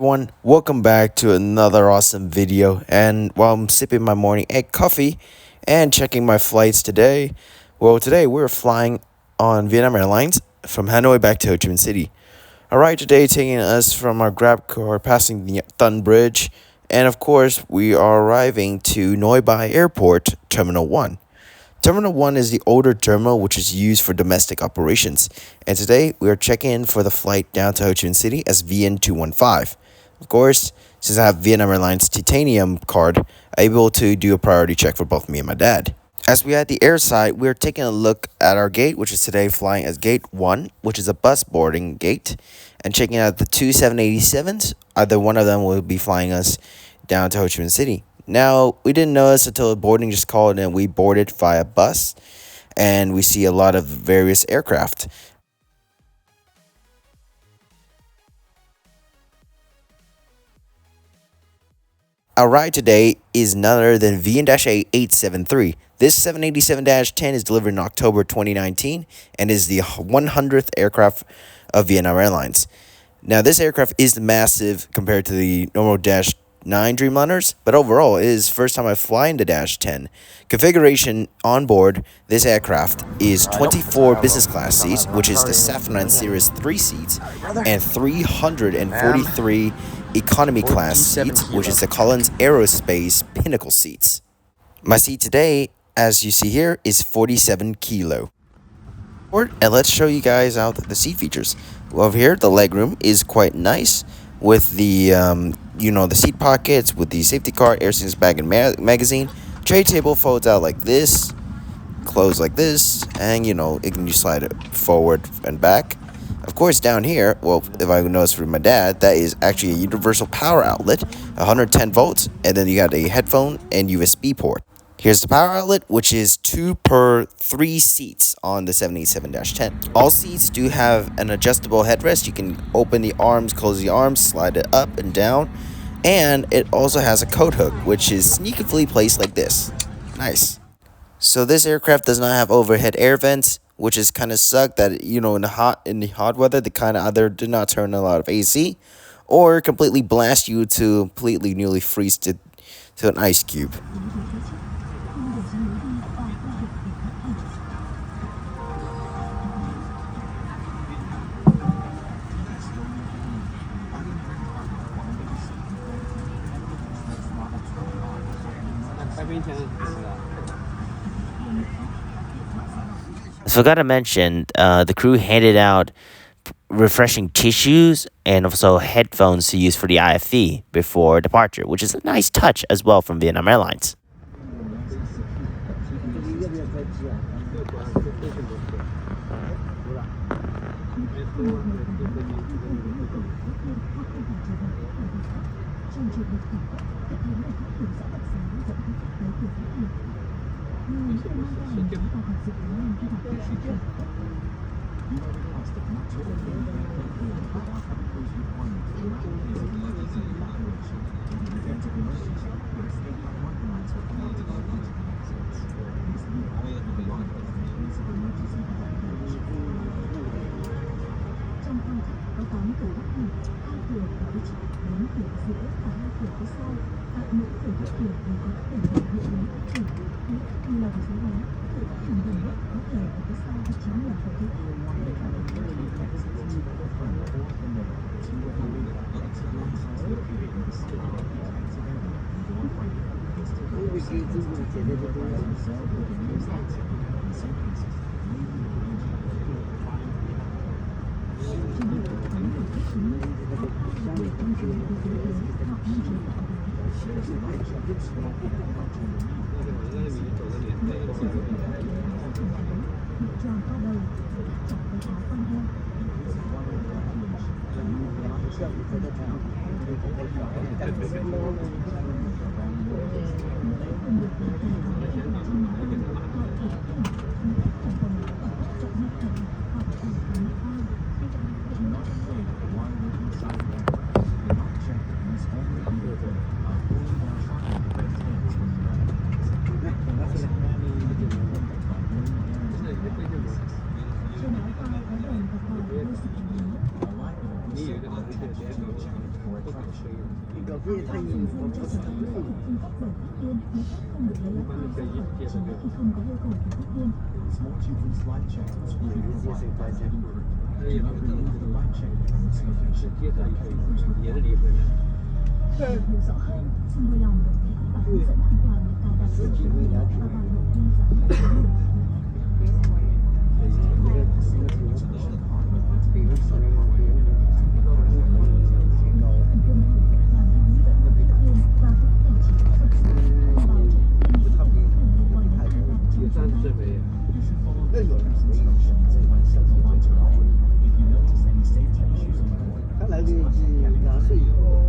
Everyone, welcome back to another awesome video. And while I'm sipping my morning egg coffee and checking my flights today, today we're flying on Vietnam Airlines from Hanoi back to Ho Chi Minh City. Alright, today taking us from our grab car passing the Thun Bridge, and of course we are arriving to Noi Bai Airport Terminal 1. Terminal 1 is the older terminal which is used for domestic operations, and today we are checking in for the flight down to Ho Chi Minh City as VN215. Of course, since I have Vietnam Airlines titanium card, I'm able to do a priority check for both me and my dad. As we are at the airside, we are taking a look at our gate, which is today flying as Gate 1, which is a bus boarding gate, and checking out the two 787s. Either one of them will be flying us down to Ho Chi Minh City. Now, we didn't notice until boarding just called and we boarded via bus, and we see a lot of various aircraft. Our ride today is none other than VN-A873. This 787-10 is delivered in October 2019 and is the 100th aircraft of Vietnam Airlines. Now, this aircraft is massive compared to the normal Dash 9 Dreamliners, but overall, it is the first time I fly in the Dash 10. Configuration on board this aircraft is 24 business class seats, which is the Safran Series 3 seats, and 343 economy class seats, which is the Collins Aerospace Pinnacle seats. My seat today, as you see here, is 47 kilo. And let's show you guys out the seat features. Over here, the legroom is quite nice with the, the seat pockets, with the safety card, air seals bag and magazine. Tray table folds out like this, close like this, and it can just slide it forward and back. Of course, down here, if I notice from my dad, that is actually a universal power outlet, 110 volts, and then you got a headphone and USB port. Here's the power outlet, which is 2 per 3 seats on the 787-10. All seats do have an adjustable headrest. You can open the arms, close the arms, slide it up and down. And it also has a coat hook, which is sneakily placed like this. Nice. So this aircraft does not have overhead air vents, which is kind of suck that, in the hot weather, they kind of either do not turn a lot of AC or completely blast you to completely nearly freeze to an ice cube. So I gotta mention, the crew handed out refreshing tissues and also headphones to use for the IFE before departure, which is a nice touch as well from Vietnam Airlines. 一个柜台员我不是很累。他来的是2岁以后。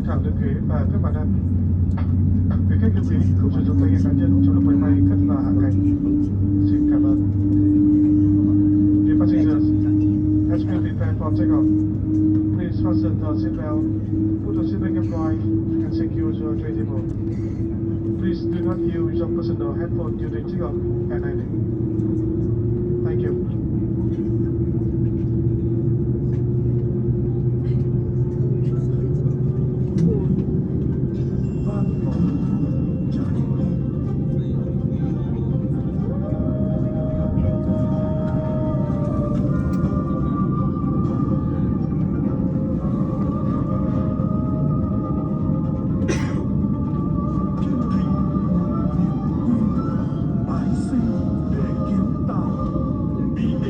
thảo được ghế và các bạn ăn. Quý khách lưu ý không sử dụng tay nghe cá nhân trong lúc máy bay cất và hạ cánh. Xin cảm ơn. Dear passengers, as we prepare for takeoff, please fasten the seatbelt, put the seatbelt upright, and secure your tray table. Please do not use your personal headphone during takeoff and landing. Thank you. Be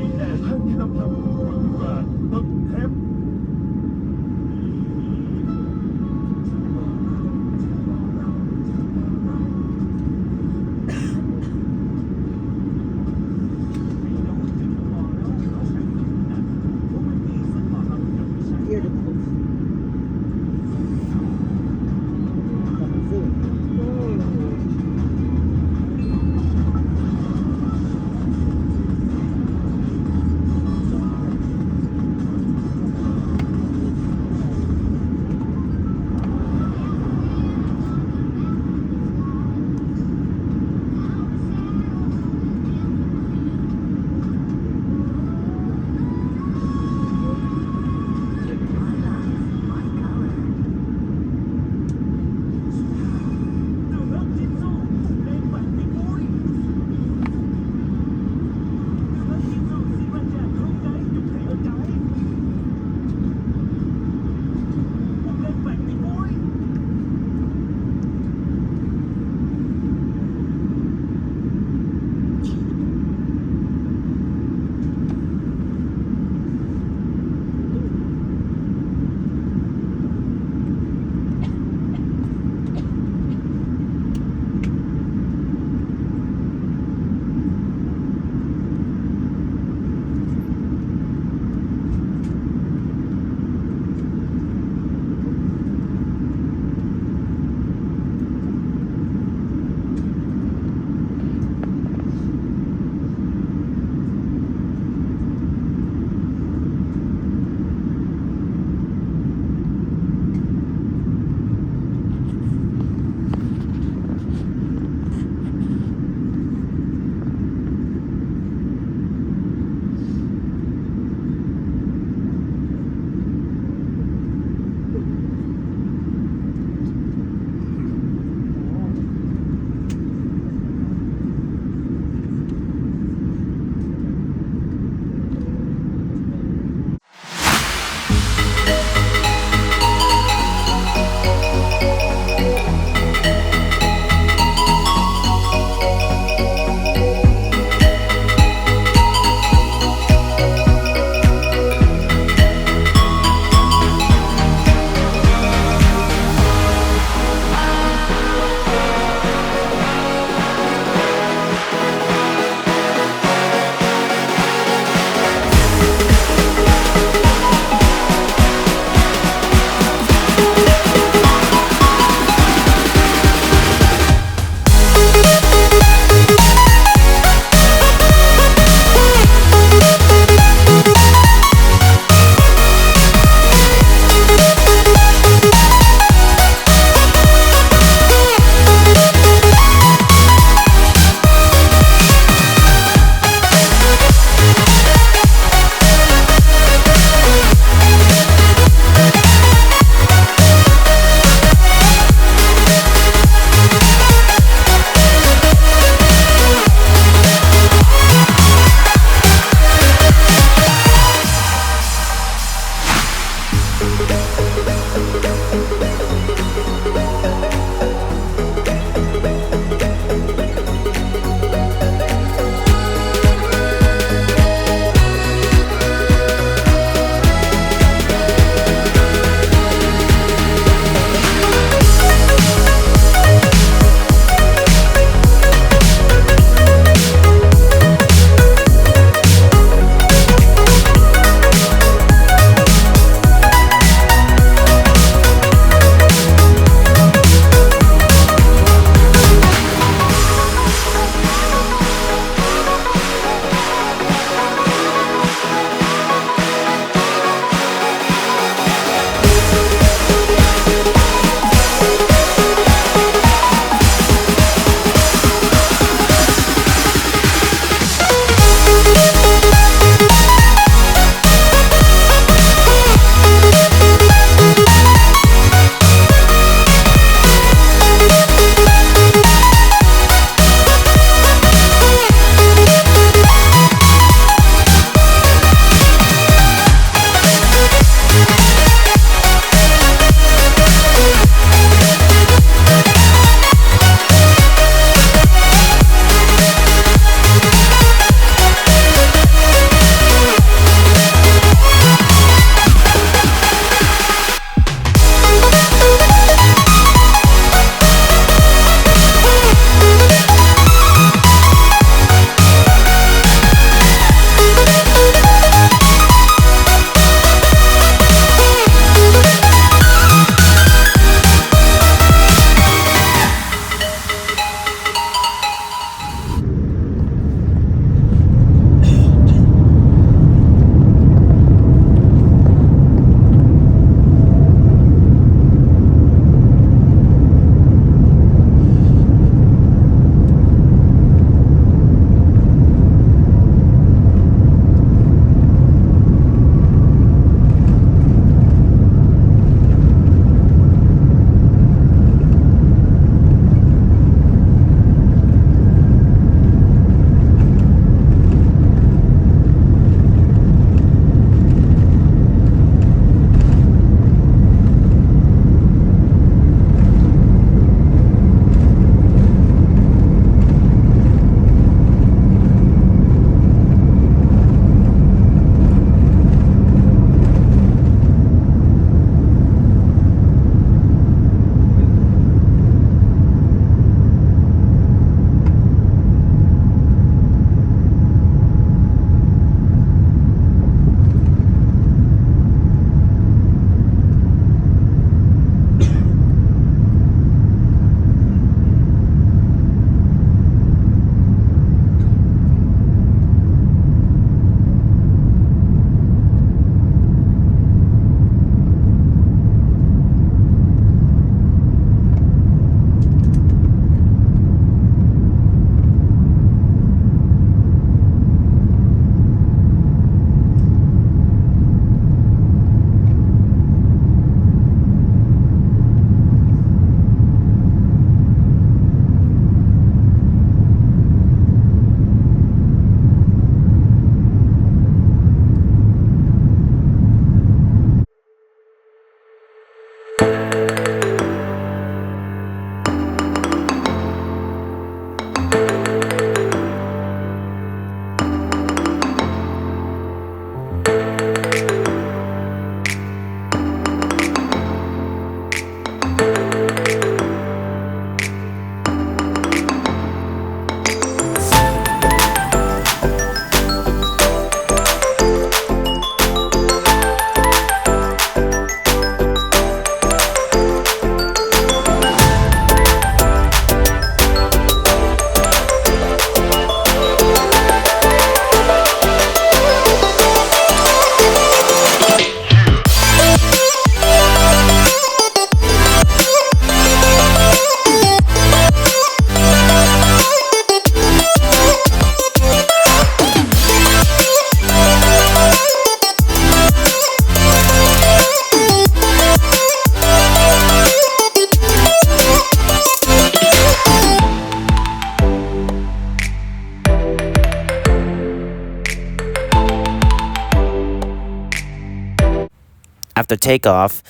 After takeoff,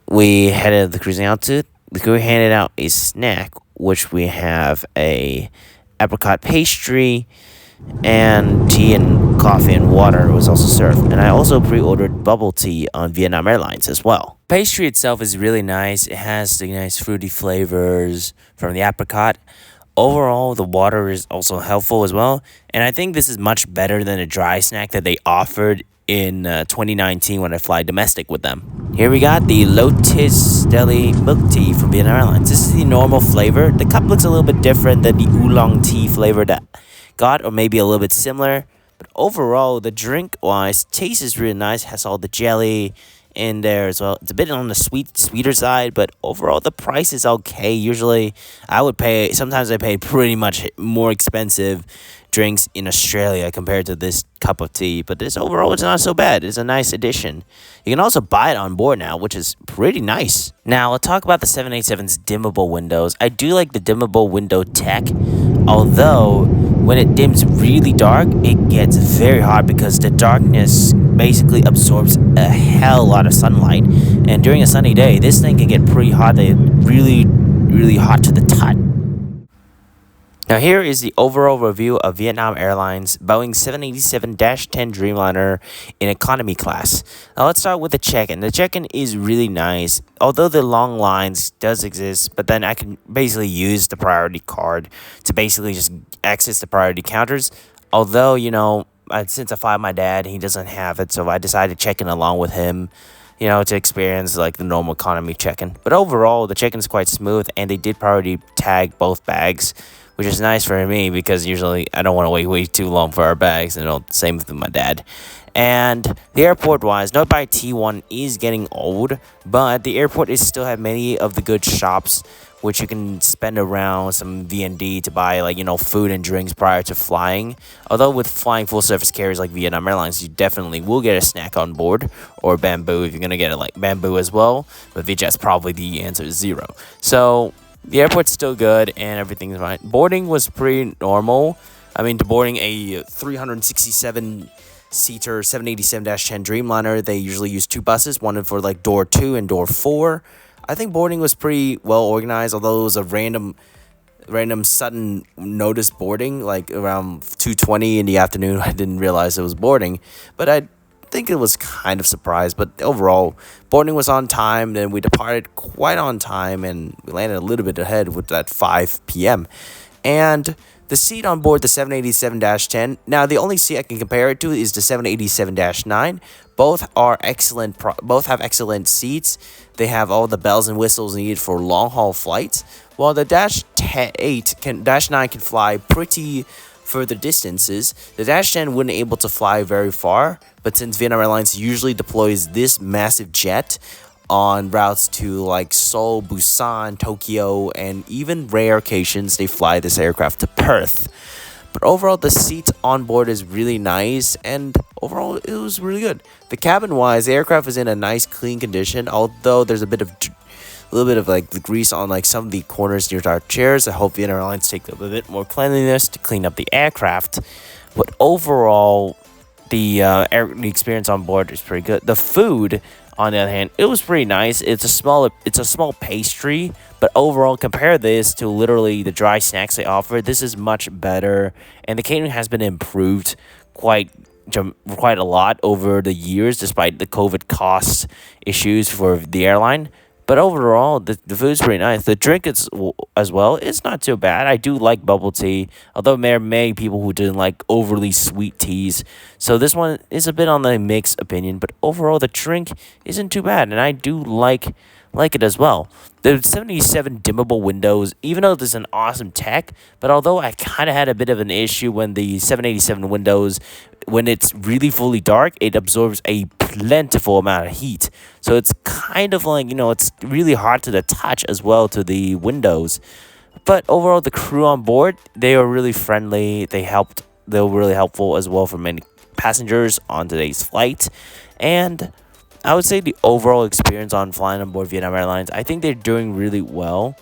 we headed to the cruising altitude. The crew handed out a snack, which we have a apricot pastry, and tea and coffee and water was also served. And I also pre-ordered bubble tea on Vietnam Airlines as well. Pastry itself is really nice. It has the nice fruity flavors from the apricot. Overall, the water is also helpful as well. And I think this is much better than a dry snack that they offered in 2019 when I fly domestic with them. Here we got the Lotus Deli milk tea from Vietnam Airlines. This is the normal flavor. The cup looks a little bit different than the oolong tea flavor that I got, or maybe a little bit similar. But overall, the drink-wise, taste is really nice. Has all the jelly in there as well. It's a bit on the sweeter side, but overall the price is okay. Usually sometimes I pay pretty much more expensive drinks in Australia compared to this cup of tea, but this overall it's not so bad. It's a nice addition. You can also buy it on board now, which is pretty nice. Now I'll talk about the 787's dimmable windows. I do like the dimmable window tech, although when it dims really dark, it gets very hot because the darkness basically absorbs a hell lot of sunlight. And during a sunny day, this thing can get pretty hot. They really hot to the touch. Now here is the overall review of Vietnam Airlines Boeing 787-10 Dreamliner in economy class. Now let's start with the check-in. The check-in is really nice. Although the long lines does exist, but then I can basically use the priority card to basically just access the priority counters. Although, since I fly my dad, he doesn't have it, so I decided to check in along with him, to experience like the normal economy check-in. But overall, the check-in is quite smooth, and they did priority tag both bags, which is nice for me because usually I don't want to wait too long for our bags, same with my dad. And the airport-wise, Note by T1 is getting old, but the airport is still have many of the good shops which you can spend around some VND to buy food and drinks prior to flying. Although with flying full service carriers like Vietnam Airlines, you definitely will get a snack on board, or bamboo if you're gonna get it like bamboo as well. But VJet's probably the answer is 0. So the airport's still good and everything's fine. Boarding was pretty normal. To boarding a 367-seater 787-10 Dreamliner, they usually use 2 buses, one for like door 2 and door 4. I think boarding was pretty well organized, although it was a random sudden notice boarding, like around 2:20 in the afternoon. I didn't realize it was boarding, but I think it was kind of surprised. But overall, boarding was on time, then we departed quite on time, and we landed a little bit ahead with that 5 p.m. And the seat on board the 787-10, now the only seat I can compare it to is the 787-9. Both are excellent. Both have excellent seats. They have all the bells and whistles needed for long-haul flights. While the Dash 9 can fly pretty further distances, the Dash 10 wouldn't able to fly very far. But since Vietnam Airlines usually deploys this massive jet on routes to like Seoul, Busan, Tokyo, and even rare occasions they fly this aircraft to Perth. But overall, the seats on board is really nice, and overall, it was really good. The cabin-wise, the aircraft is in a nice, clean condition, although there's a little bit of like the grease on like some of the corners near our chairs. I hope Vietnam Airlines take a bit more cleanliness to clean up the aircraft. But overall, the experience on board is pretty good. The food on the other hand, it was pretty nice. It's a small pastry, but overall, compare this to literally the dry snacks they offer. This is much better, and the catering has been improved quite quite a lot over the years, despite the COVID cost issues for the airline. But overall, the food's pretty nice. The drink is as well. It's not too bad. I do like bubble tea, although there are many people who didn't like overly sweet teas. So this one is a bit on the mixed opinion. But overall, the drink isn't too bad, and I do like it as well. The 77 dimmable windows, even though this is an awesome tech, but although I kind of had a bit of an issue when the 787 windows, when it's really fully dark, it absorbs a plentiful amount of heat. So it's kind of like, it's really hard to the touch as well to the windows. But overall, the crew on board, they were really friendly. They were really helpful as well for many passengers on today's flight. And I would say the overall experience on flying on board Vietnam Airlines, I think they're doing really well.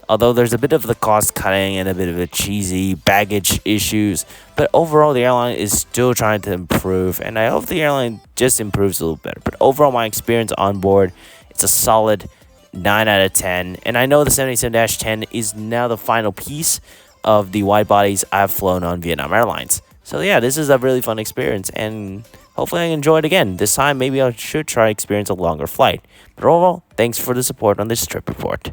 Although there's a bit of the cost cutting and a bit of the cheesy baggage issues, but overall the airline is still trying to improve, and I hope the airline just improves a little better. But overall, my experience on board, it's a solid 9 out of 10, and I know the 77-10 is now the final piece of the wide bodies I've flown on Vietnam Airlines. So yeah, this is a really fun experience, and hopefully I enjoy it again. This time, maybe I should try experience a longer flight. But overall, thanks for the support on this trip report.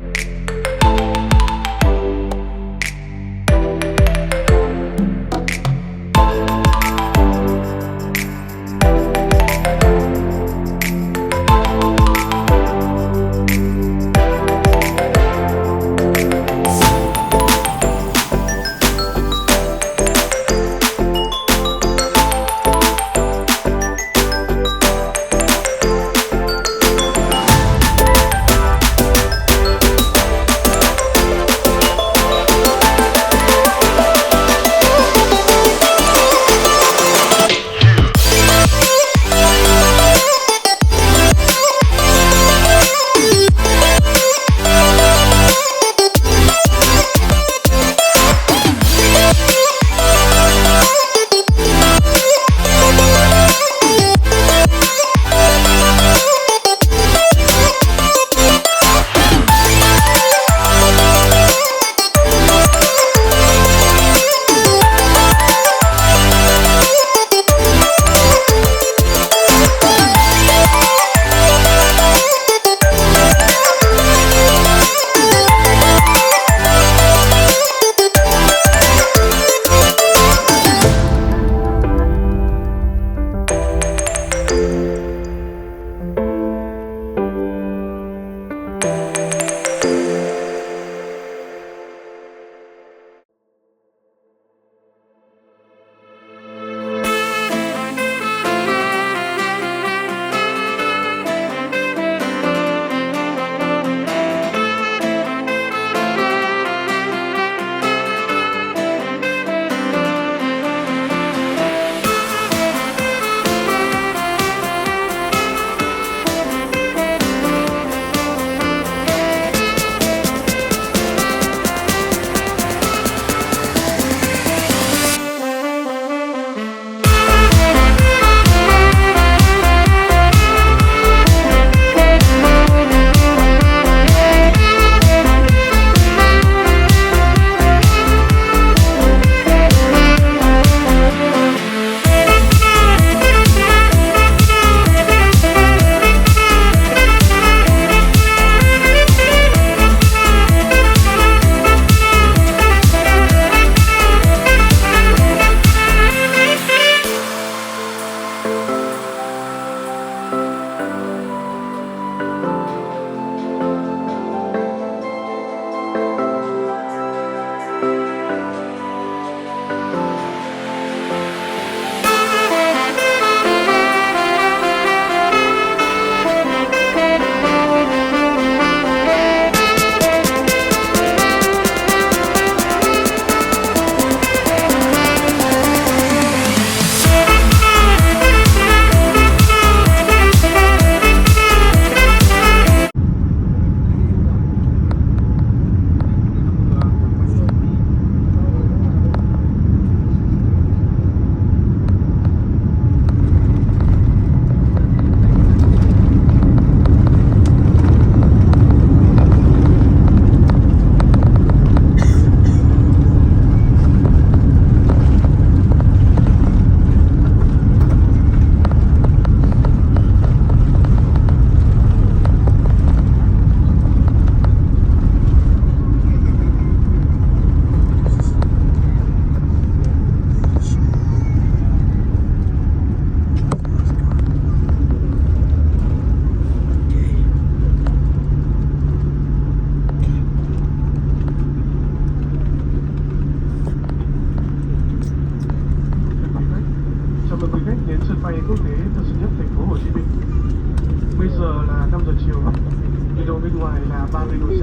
ngoài là 30 độ C.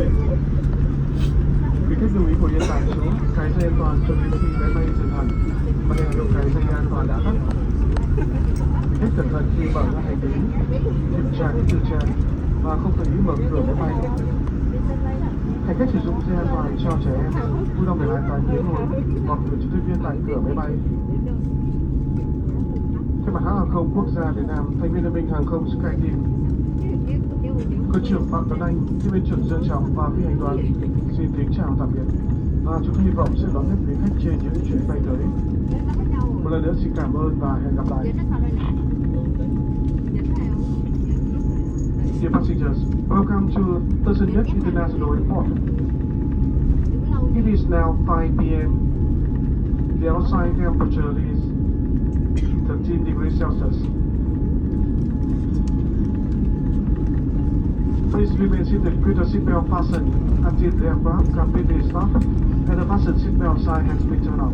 Quý khách lưu ý của yên tại chỗ, cài dây an toàn cho đến khi máy bay dừng hẳn và đèn hiệu cài dây an toàn đã tắt. Quý khách cẩn thận khi mở ra hành lý, kiểm tra các tư trang và không tự ý mở cửa máy bay. Hành khách sử dụng dây an toàn cho trẻ em, vui lòng để lại tại ghế ngồi hoặc gửi cho tiếp viên tại cửa máy bay. Thay mặt hãng hàng không quốc gia Việt Nam, thành viên Liên minh hàng không SkyTeam, cơ trưởng Phạm Tuấn Anh, tiếp viên trưởng Dương Trọng và phi hành đoàn xin kính chào tạm biệt và chúng tôi hy vọng sẽ đón tiếp quý khách trên những chuyến bay tới. Một lần nữa xin cảm ơn và hẹn gặp lại. Dear passengers, welcome to Tân Nhất International Airport. It is now 5 p.m. The outside temperature is 13 degrees Celsius. Please remain seated with the seatbelt fastened until the aircraft completely stopped and the fasten seatbelt sign has been turned off.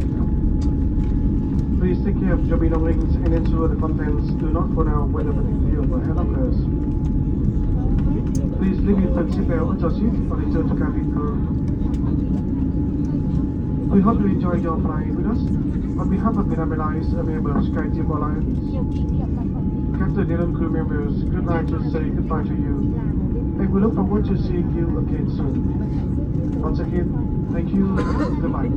Please take care of your belongings and ensure the contents do not fall out when the particular overhead occurs. Please leave your seatbelt at your seat or return to cabin crew. We hope you enjoy your flight with us. On behalf of Vietnam Airlines, a member of SkyTeam Alliance, Captain and crew members, good night to say goodbye to you. And we look forward to seeing you again soon. Once again, thank you. Goodbye.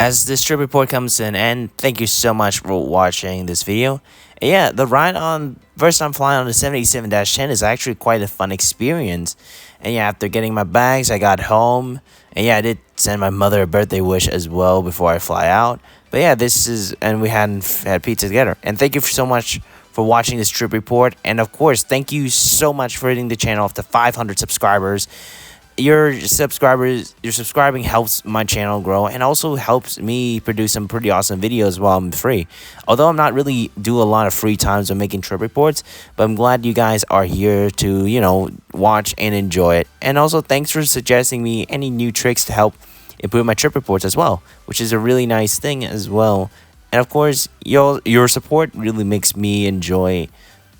As this trip report comes to an end, thank you so much for watching this video. And yeah, the ride on first time flying on the 787-10 is actually quite a fun experience. And yeah, after getting my bags, I got home. And yeah, I did send my mother a birthday wish as well before I fly out. But yeah, and we had pizza together. And thank you so much for watching this trip report. And of course, thank you so much for hitting the channel up to 500 subscribers. Your subscribing helps my channel grow and also helps me produce some pretty awesome videos while I'm free. Although I'm not really do a lot of free times when making trip reports, but I'm glad you guys are here to, watch and enjoy it. And also thanks for suggesting me any new tricks to help improve my trip reports as well, which is a really nice thing as well. And of course, your support really makes me enjoy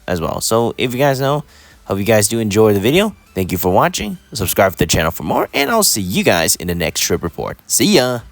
as well. So if you guys know, hope you guys do enjoy the video. Thank you for watching. Subscribe to the channel for more, and I'll see you guys in the next trip report. See ya!